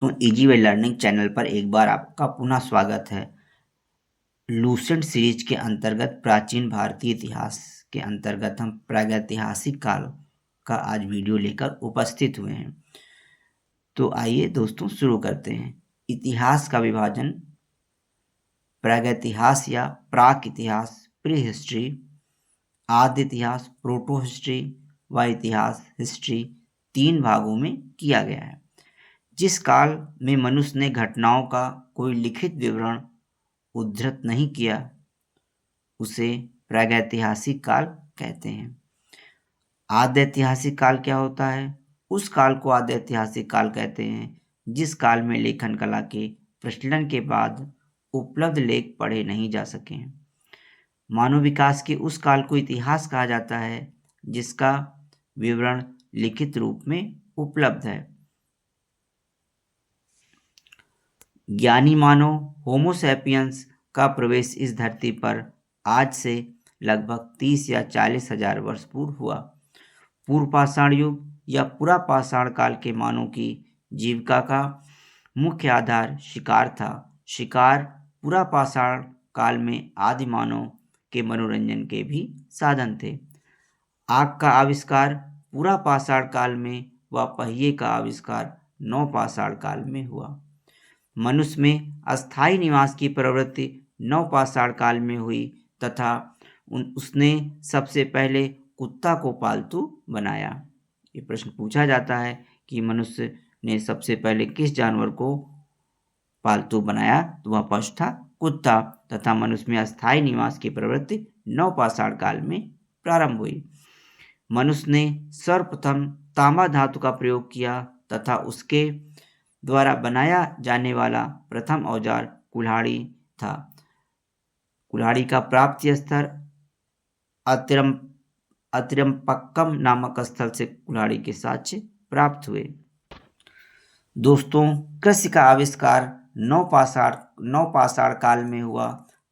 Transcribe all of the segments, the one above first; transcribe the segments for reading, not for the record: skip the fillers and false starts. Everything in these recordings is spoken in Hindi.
तो इजी वे लर्निंग चैनल पर एक बार आपका पुनः स्वागत है। लूसेंट सीरीज के अंतर्गत प्राचीन भारतीय इतिहास के अंतर्गत हम प्रागैतिहासिक काल का आज वीडियो लेकर उपस्थित हुए हैं। तो आइए दोस्तों शुरू करते हैं। इतिहास का विभाजन प्रागैतिहास या प्राक इतिहास प्री हिस्ट्री, आद्य इतिहास प्रोटो हिस्ट्री व इतिहास हिस्ट्री 3 भागों में किया गया है। जिस काल में मनुष्य ने घटनाओं का कोई लिखित विवरण उद्धृत नहीं किया उसे प्रागैतिहासिक काल कहते हैं। आद्य ऐतिहासिक काल क्या होता है? उस काल को आद्य ऐतिहासिक काल कहते हैं जिस काल में लेखन कला के प्रचलन के बाद उपलब्ध लेख पढ़े नहीं जा सके हैं। मानव विकास के उस काल को इतिहास कहा जाता है जिसका विवरण लिखित रूप में उपलब्ध है। ज्ञानी मानव होमोसैपियंस का प्रवेश इस धरती पर आज से लगभग 30 या 40 हजार वर्ष पूर्व हुआ। पूर्व पाषाण युग या पुरा पाषाण काल के मानव की जीविका का मुख्य आधार शिकार था। शिकार पुरा पाषाण काल में आदि मानव के मनोरंजन के भी साधन थे। आग का आविष्कार पुरा पाषाण काल में व पहिए का आविष्कार नवपाषाण काल में हुआ। मनुष्य में अस्थायी निवास की प्रवृत्ति नवपाषाण काल में हुई तथा उसने सबसे पहले कुत्ता को पालतू बनाया। ये प्रश्न पूछा जाता है कि मनुष्य ने सबसे पहले किस जानवर को पालतू बनाया, तो वह पशु था कुत्ता, तथा मनुष्य में अस्थायी निवास की प्रवृत्ति नवपाषाण काल में प्रारंभ हुई। मनुष्य ने सर्वप्रथम तांबा धातु का प्रयोग किया तथा उसके द्वारा बनाया जाने वाला प्रथम औजार कुल्हाड़ी था। कुल्हाड़ी का प्राप्ति स्तर अतिरम्पक्कम नामक स्थल से कुल्हाड़ी के साक्ष्य प्राप्त हुए। दोस्तों, कृषि का आविष्कार नवपाषाण काल में हुआ।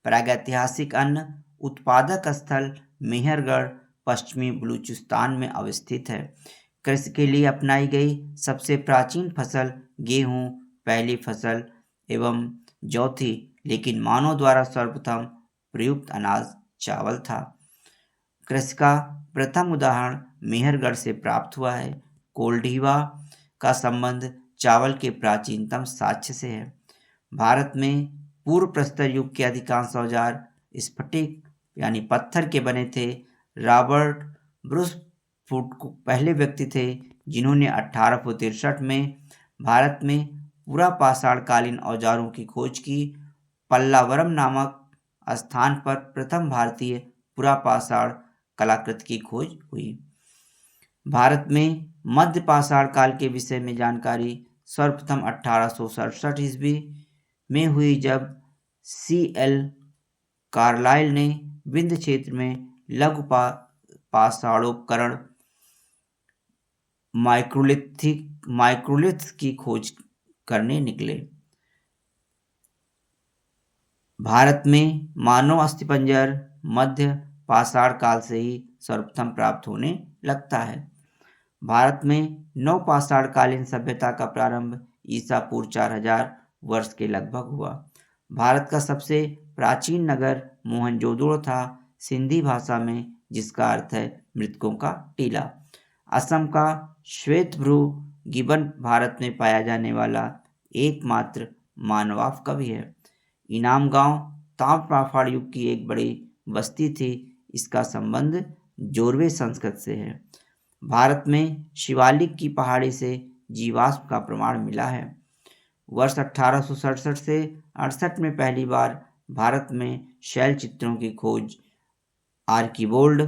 प्रागैतिहासिक अन्न उत्पादक स्थल मेहरगढ़ पश्चिमी बलूचिस्तान में अवस्थित है। कृषि के लिए अपनाई गई सबसे प्राचीन फसल गेहूं पहली फसल एवं जौ थी, लेकिन मानव द्वारा सर्वप्रथम प्रयुक्त अनाज चावल था। कृषि का प्रथम उदाहरण मेहरगढ़ से प्राप्त हुआ है। कोल्डीवा का संबंध चावल के प्राचीनतम साक्ष्य से है। भारत में पूर्व प्रस्तर युग के अधिकांश औजार स्फटिक यानी पत्थर के बने थे। रॉबर्ट ब्रूस फूट पहले व्यक्ति थे जिन्होंने 1863 में भारत में पुरा पाषाण कालीन औजारों की खोज की। पल्लावरम नामक स्थान पर प्रथम भारतीय पुरा पाषाण कलाकृति की खोज हुई। भारत में मध्य पाषाण काल के विषय में जानकारी सर्वप्रथम 1867 ईस्वी में हुई, जब C.L. कार्लाइल ने विंध्य क्षेत्र में लघु पाषाणोपकरण माइक्रोलिथ्स की खोज करने निकले। भारत में मानव अस्थिपंजर मध्य पाषाण काल से ही सर्वप्रथम प्राप्त होने लगता है। भारत में नवपाषाणकालीन सभ्यता का प्रारंभ ईसा पूर्व 4000 वर्ष के लगभग हुआ। भारत का सबसे प्राचीन नगर मोहनजोदड़ो था, सिंधी भाषा में, जिसका अर्थ है मृतकों का टीला। असम का श्वेतभ्रू गिबन भारत में पाया जाने वाला एकमात्र मानवाफ कवि है। इनाम गांव ताम्रपाषाण युग की एक बड़ी बस्ती थी। इसका संबंध जोरवे संस्कृत से है। भारत में शिवालिक की पहाड़ी से जीवाश्म का प्रमाण मिला है। वर्ष 1867 से 68 में पहली बार भारत में शैल चित्रों की खोज आर्किवोल्ड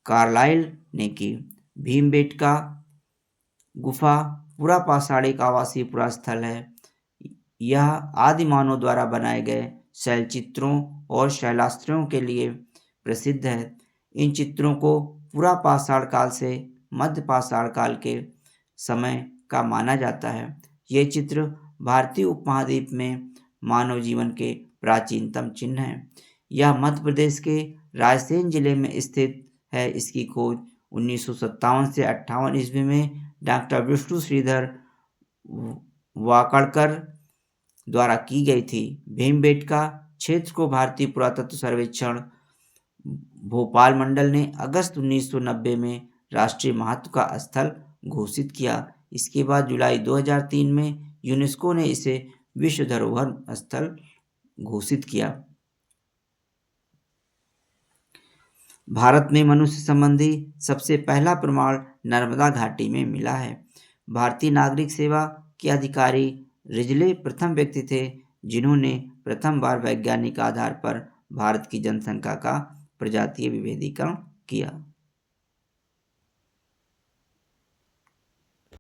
कार्लाइल ने की। भीमबेटका गुफा पुरा पाषाण एक आवासीय पुरा स्थल है। यह आदि मानव द्वारा बनाए गए शैल चित्रों और शैलास्त्रों के लिए प्रसिद्ध है। इन चित्रों को पुरा पाषाण काल से मध्य पाषाण काल के समय का माना जाता है। ये चित्र भारतीय उपमहाद्वीप में मानव जीवन के प्राचीनतम चिन्ह हैं। यह मध्य प्रदेश के रायसेन जिले में स्थित है। इसकी खोज 1957 से 58 ईस्वी में डॉक्टर विष्णु श्रीधर वाकड़कर द्वारा की गई थी। भीमबेटका क्षेत्र को भारतीय पुरातत्व सर्वेक्षण भोपाल मंडल ने अगस्त 1990 में राष्ट्रीय महत्व का स्थल घोषित किया। इसके बाद जुलाई 2003 में यूनेस्को ने इसे विश्व धरोहर स्थल घोषित किया। भारत में मनुष्य संबंधी सबसे पहला प्रमाण नर्मदा घाटी में मिला है। भारतीय नागरिक सेवा के अधिकारी रिजले प्रथम व्यक्ति थे जिन्होंने प्रथम बार वैज्ञानिक आधार पर भारत की जनसंख्या का प्रजातीय विभेदीकरण किया।